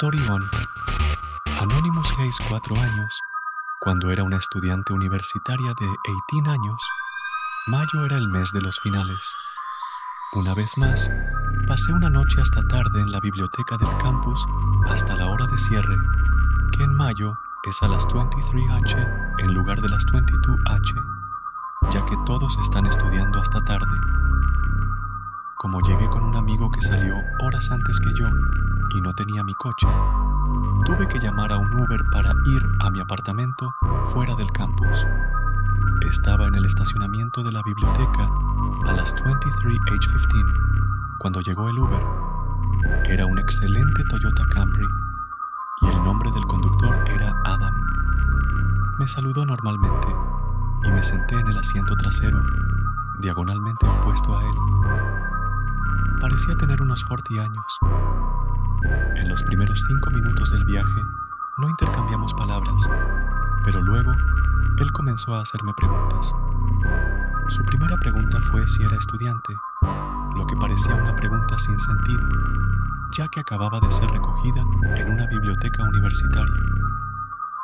Story 1. Anonymous Hayes, 4 años. Cuando era una estudiante universitaria de 18 años, mayo era el mes de los finales. Una vez más, pasé una noche hasta tarde en la biblioteca del campus hasta la hora de cierre, que en mayo es a las 23h en lugar de las 22h, ya que todos están estudiando hasta tarde. Como llegué con un amigo que salió horas antes que yo y no tenía mi coche, tuve que llamar a un Uber para ir a mi apartamento fuera del campus. Estaba en el estacionamiento de la biblioteca a las 23h15 cuando llegó el Uber. Era un excelente Toyota Camry y el nombre del conductor era Adam. Me saludó normalmente y me senté en el asiento trasero, diagonalmente opuesto a él. Parecía tener unos 40 años. En los primeros 5 minutos del viaje no intercambiamos palabras, pero luego él comenzó a hacerme preguntas. Su primera pregunta fue si era estudiante, lo que parecía una pregunta sin sentido, ya que acababa de ser recogida en una biblioteca universitaria.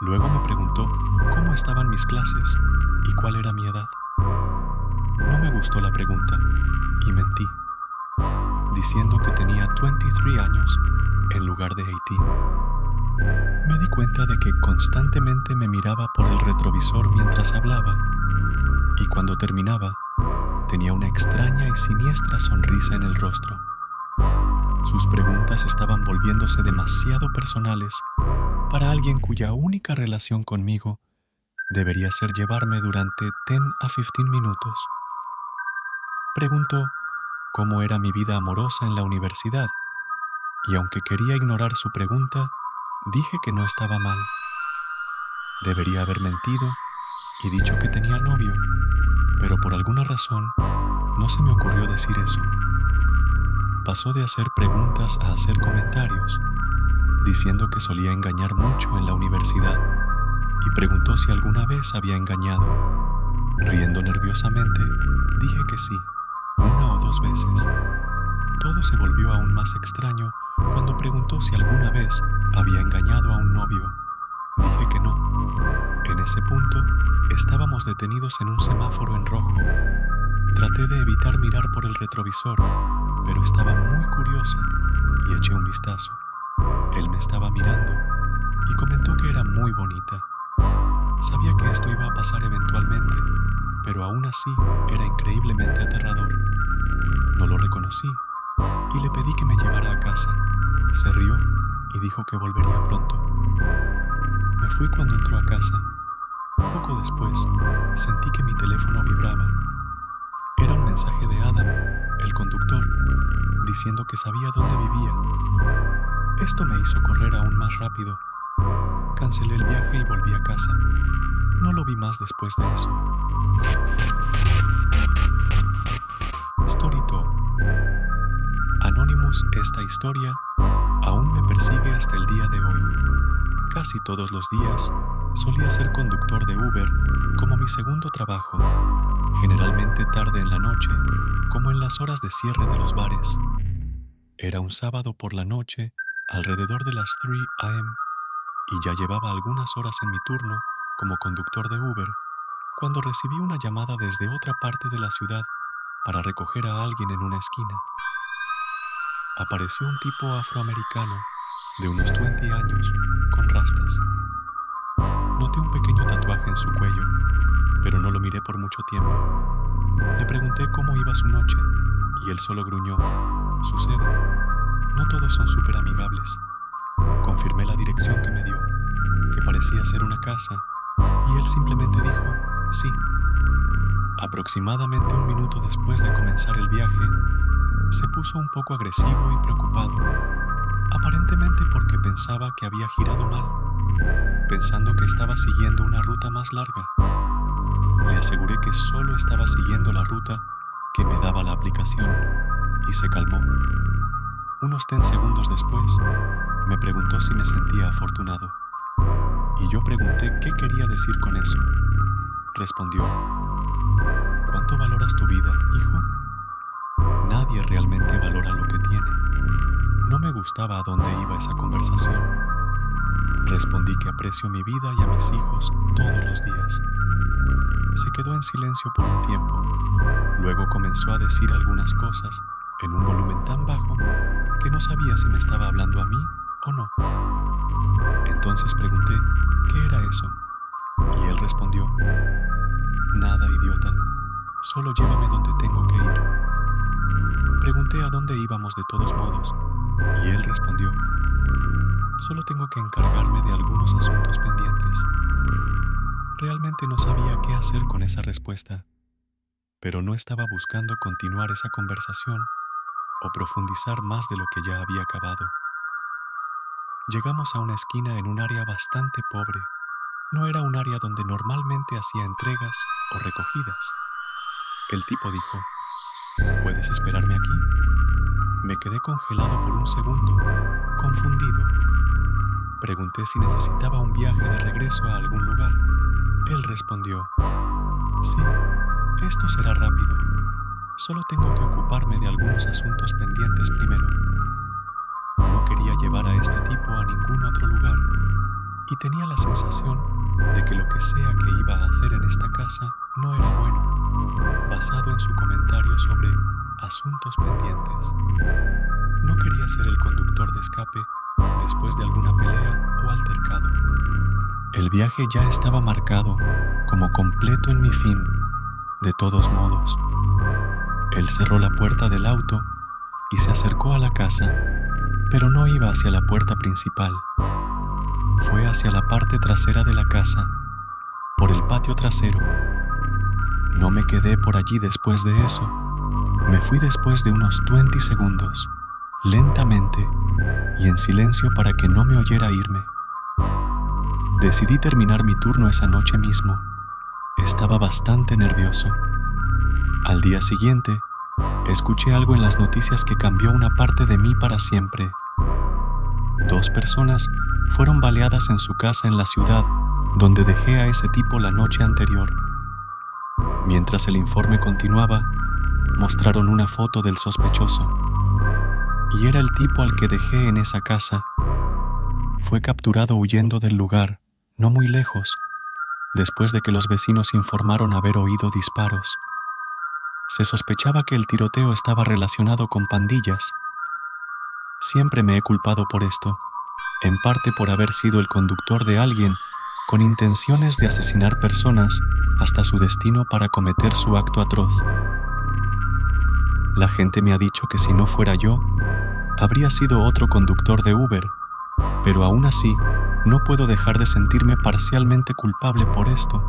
Luego me preguntó cómo estaban mis clases y cuál era mi edad. No me gustó la pregunta y mentí, diciendo que tenía 23 años en lugar de 18. Me di cuenta de que constantemente me miraba por el retrovisor mientras hablaba, y cuando terminaba, tenía una extraña y siniestra sonrisa en el rostro. Sus preguntas estaban volviéndose demasiado personales para alguien cuya única relación conmigo debería ser llevarme durante 10 a 15 minutos. Preguntó cómo era mi vida amorosa en la universidad, y aunque quería ignorar su pregunta, dije que no estaba mal. Debería haber mentido y dicho que tenía novio, pero por alguna razón no se me ocurrió decir eso. Pasó de hacer preguntas a hacer comentarios, diciendo que solía engañar mucho en la universidad, y preguntó si alguna vez había engañado. Riendo nerviosamente, dije que sí, 1 o 2 veces. Todo se volvió aún más extraño cuando preguntó si alguna vez había engañado a un novio. Dije que no. En ese punto, estábamos detenidos en un semáforo en rojo. Traté de evitar mirar por el retrovisor, pero estaba muy curiosa y eché un vistazo. Él me estaba mirando y comentó que era muy bonita. Sabía que esto iba a pasar eventualmente, pero aún así era increíblemente aterrador. No lo reconocí y le pedí que me llevara a casa. Se rió y dijo que volvería pronto. Me fui cuando entró a casa. Poco después, sentí que mi teléfono vibraba. Era un mensaje de Adam, el conductor, diciendo que sabía dónde vivía. Esto me hizo correr aún más rápido. Cancelé el viaje y volví a casa. No lo vi más después de eso. Story 2. Anonymous, esta historia aún me persigue hasta el día de hoy. Casi todos los días solía ser conductor de Uber como mi segundo trabajo, generalmente tarde en la noche, como en las horas de cierre de los bares. Era un sábado por la noche, alrededor de las 3 a.m., y ya llevaba algunas horas en mi turno como conductor de Uber, cuando recibí una llamada desde otra parte de la ciudad para recoger a alguien en una esquina. Apareció un tipo afroamericano de unos 20 años, con rastas. Noté un pequeño tatuaje en su cuello, pero no lo miré por mucho tiempo. Le pregunté cómo iba su noche, y él solo gruñó: «Sucede. No todos son súper amigables». Confirmé la dirección que me dio, que parecía ser una casa, y él simplemente dijo: «Sí». Aproximadamente 1 minuto después de comenzar el viaje, se puso un poco agresivo y preocupado, aparentemente porque pensaba que había girado mal, pensando que estaba siguiendo una ruta más larga. Le aseguré que solo estaba siguiendo la ruta que me daba la aplicación, y se calmó. Unos 10 segundos después, me preguntó si me sentía afortunado, y yo pregunté qué quería decir con eso. Respondió: «¿Cuánto valoras tu vida, hijo? Nadie realmente valora lo que tiene. No no me gustaba a dónde iba esa conversación. Respondí que aprecio mi vida y a mis hijos todos los días. Se quedó en silencio por un tiempo. Luego comenzó a decir algunas cosas en un volumen tan bajo que no sabía si me estaba hablando a mí o no. Entonces pregunté, ¿qué era eso? Y él respondió, nada, idiota, solo llévame donde tengo que ir. Pregunté a dónde íbamos de todos modos, y él respondió, solo tengo que encargarme de algunos asuntos pendientes. Realmente no sabía qué hacer con esa respuesta, pero no estaba buscando continuar esa conversación o profundizar más de lo que ya había acabado. Llegamos a una esquina en un área bastante pobre. No era un área donde normalmente hacía entregas o recogidas. El tipo dijo, ¿puedes esperarme aquí? Me quedé congelado por un segundo, confundido. Pregunté si necesitaba un viaje de regreso a algún lugar. Él respondió, sí, esto será rápido. Solo tengo que ocuparme de algunos asuntos pendientes primero. No quería llevar a este tipo a ningún otro lugar y tenía la sensación de que lo que sea que iba a hacer en esta casa no era bueno, basado en su comentario sobre asuntos pendientes. No quería ser el conductor de escape después de alguna pelea o altercado. El viaje ya estaba marcado como completo en mi fin, de todos modos. Él cerró la puerta del auto y se acercó a la casa, pero no iba hacia la puerta principal. Fue hacia la parte trasera de la casa, por el patio trasero. No me quedé por allí después de eso. Me fui después de unos 20 segundos, lentamente y en silencio para que no me oyera irme. Decidí terminar mi turno esa noche mismo. Estaba bastante nervioso. Al día siguiente, escuché algo en las noticias que cambió una parte de mí para siempre. 2 personas fueron baleadas en su casa en la ciudad donde dejé a ese tipo la noche anterior. Mientras el informe continuaba, mostraron una foto del sospechoso. Y era el tipo al que dejé en esa casa. Fue capturado huyendo del lugar, no muy lejos, después de que los vecinos informaron haber oído disparos. Se sospechaba que el tiroteo estaba relacionado con pandillas. Siempre me he culpado por esto, en parte por haber sido el conductor de alguien con intenciones de asesinar personas hasta su destino para cometer su acto atroz. La gente me ha dicho que si no fuera yo, habría sido otro conductor de Uber, pero aún así no puedo dejar de sentirme parcialmente culpable por esto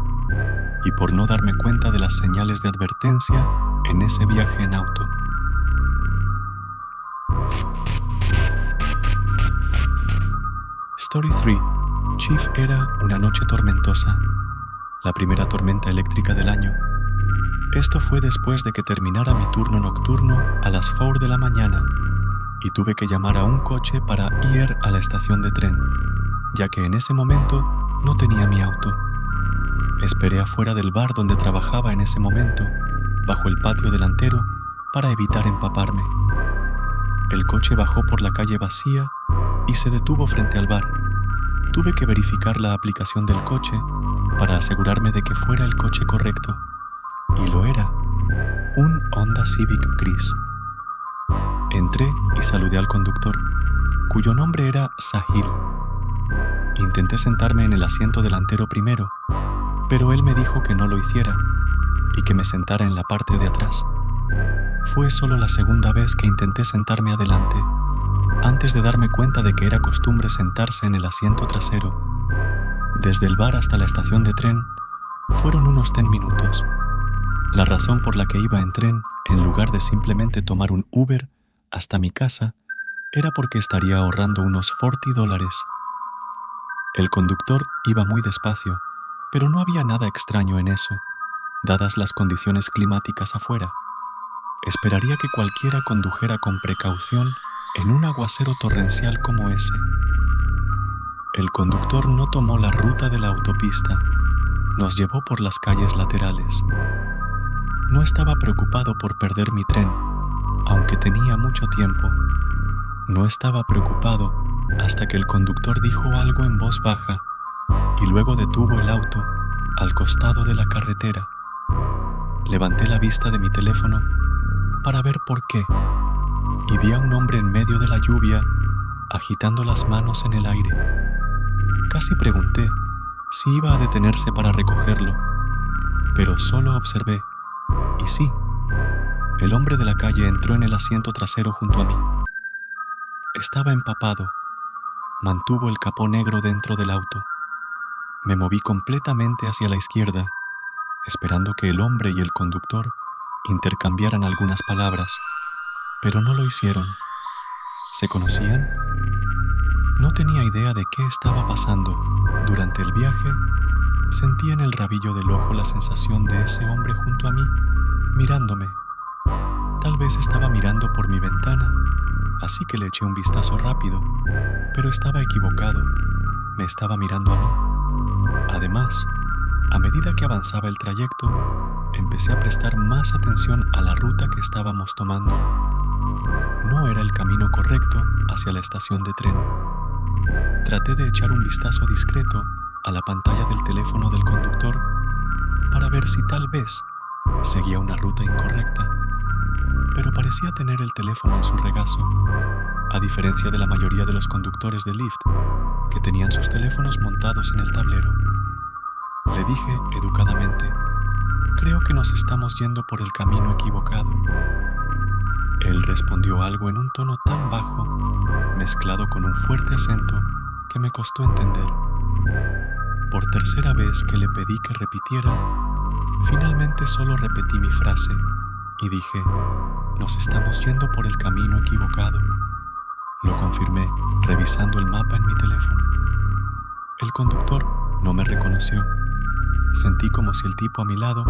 y por no darme cuenta de las señales de advertencia en ese viaje en auto. Story 3. Chief era una noche tormentosa, la primera tormenta eléctrica del año. Esto fue después de que terminara mi turno nocturno a las 4 de la mañana y tuve que llamar a un coche para ir a la estación de tren, ya que en ese momento no tenía mi auto. Esperé afuera del bar donde trabajaba en ese momento, bajo el patio delantero, para evitar empaparme. El coche bajó por la calle vacía y se detuvo frente al bar. Tuve que verificar la aplicación del coche para asegurarme de que fuera el coche correcto. Y lo era, un Honda Civic gris. Entré y saludé al conductor, cuyo nombre era Sahil. Intenté sentarme en el asiento delantero primero, pero él me dijo que no lo hiciera y que me sentara en la parte de atrás. Fue solo la segunda vez que intenté sentarme adelante, antes de darme cuenta de que era costumbre sentarse en el asiento trasero. Desde el bar hasta la estación de tren fueron unos 10 minutos. La razón por la que iba en tren, en lugar de simplemente tomar un Uber hasta mi casa, era porque estaría ahorrando unos $40. El conductor iba muy despacio, pero no había nada extraño en eso, dadas las condiciones climáticas afuera. Esperaría que cualquiera condujera con precaución en un aguacero torrencial como ese. El conductor no tomó la ruta de la autopista, nos llevó por las calles laterales. No estaba preocupado por perder mi tren, aunque tenía mucho tiempo. No estaba preocupado hasta que el conductor dijo algo en voz baja y luego detuvo el auto al costado de la carretera. Levanté la vista de mi teléfono para ver por qué y vi a un hombre en medio de la lluvia agitando las manos en el aire. Casi pregunté si iba a detenerse para recogerlo, pero solo observé. Y sí, el hombre de la calle entró en el asiento trasero junto a mí. Estaba empapado. Mantuvo el capó negro dentro del auto. Me moví completamente hacia la izquierda, esperando que el hombre y el conductor intercambiaran algunas palabras, pero no lo hicieron. ¿Se conocían? No tenía idea de qué estaba pasando. Durante el viaje, sentí en el rabillo del ojo la sensación de ese hombre junto a mí, mirándome. Tal vez estaba mirando por mi ventana, así que le eché un vistazo rápido, pero estaba equivocado. Me estaba mirando a mí. Además, a medida que avanzaba el trayecto, empecé a prestar más atención a la ruta que estábamos tomando. No era el camino correcto hacia la estación de tren. Traté de echar un vistazo discreto a la pantalla del teléfono del conductor para ver si tal vez seguía una ruta incorrecta, pero parecía tener el teléfono en su regazo, a diferencia de la mayoría de los conductores de Lyft, que tenían sus teléfonos montados en el tablero. Le dije educadamente: creo que nos estamos yendo por el camino equivocado. Él respondió algo en un tono tan bajo, mezclado con un fuerte acento, que me costó entender. Por tercera vez que le pedí que repitiera, finalmente solo repetí mi frase y dije: nos estamos yendo por el camino equivocado. Lo confirmé, revisando el mapa en mi teléfono. El conductor no me reconoció. Sentí como si el tipo a mi lado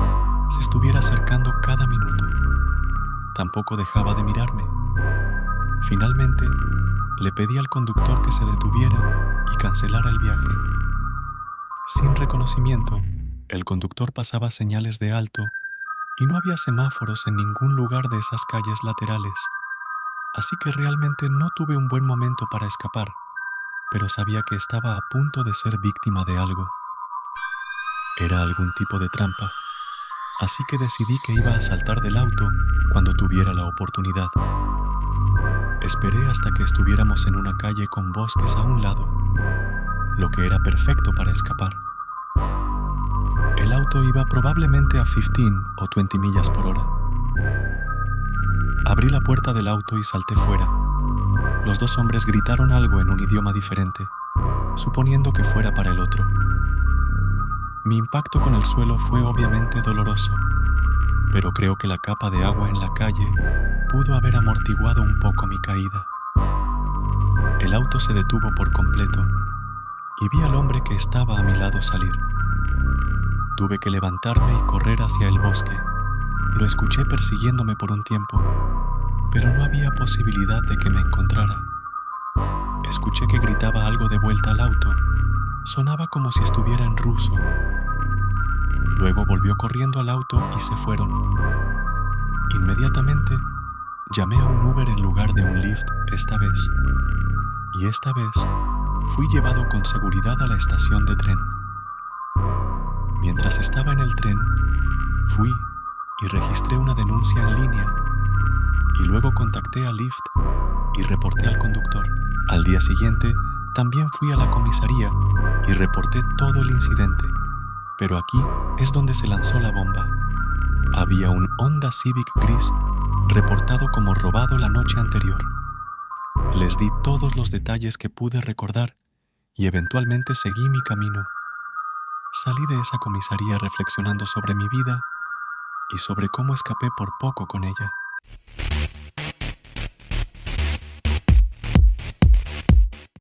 se estuviera acercando cada minuto. Tampoco dejaba de mirarme. Finalmente, le pedí al conductor que se detuviera y cancelara el viaje. Sin reconocimiento, el conductor pasaba señales de alto y no había semáforos en ningún lugar de esas calles laterales. Así que realmente no tuve un buen momento para escapar, pero sabía que estaba a punto de ser víctima de algo. Era algún tipo de trampa, así que decidí que iba a saltar del auto cuando tuviera la oportunidad. Esperé hasta que estuviéramos en una calle con bosques a un lado, lo que era perfecto para escapar. El auto iba probablemente a 15 o 20 millas por hora. Abrí la puerta del auto y salté fuera. Los dos hombres gritaron algo en un idioma diferente, suponiendo que fuera para el otro. Mi impacto con el suelo fue obviamente doloroso, pero creo que la capa de agua en la calle pudo haber amortiguado un poco mi caída. El auto se detuvo por completo y vi al hombre que estaba a mi lado salir. Tuve que levantarme y correr hacia el bosque. Lo escuché persiguiéndome por un tiempo, pero no había posibilidad de que me encontrara. Escuché que gritaba algo de vuelta al auto. Sonaba como si estuviera en ruso. Luego volvió corriendo al auto y se fueron. Inmediatamente, llamé a un Uber en lugar de un Lyft esta vez. Y esta vez, fui llevado con seguridad a la estación de tren. Mientras estaba en el tren, fui y registré una denuncia en línea. Y luego contacté a Lyft y reporté al conductor. Al día siguiente, también fui a la comisaría y reporté todo el incidente. Pero aquí es donde se lanzó la bomba. Había un Honda Civic gris reportado como robado la noche anterior. Les di todos los detalles que pude recordar y eventualmente seguí mi camino. Salí de esa comisaría reflexionando sobre mi vida y sobre cómo escapé por poco con ella.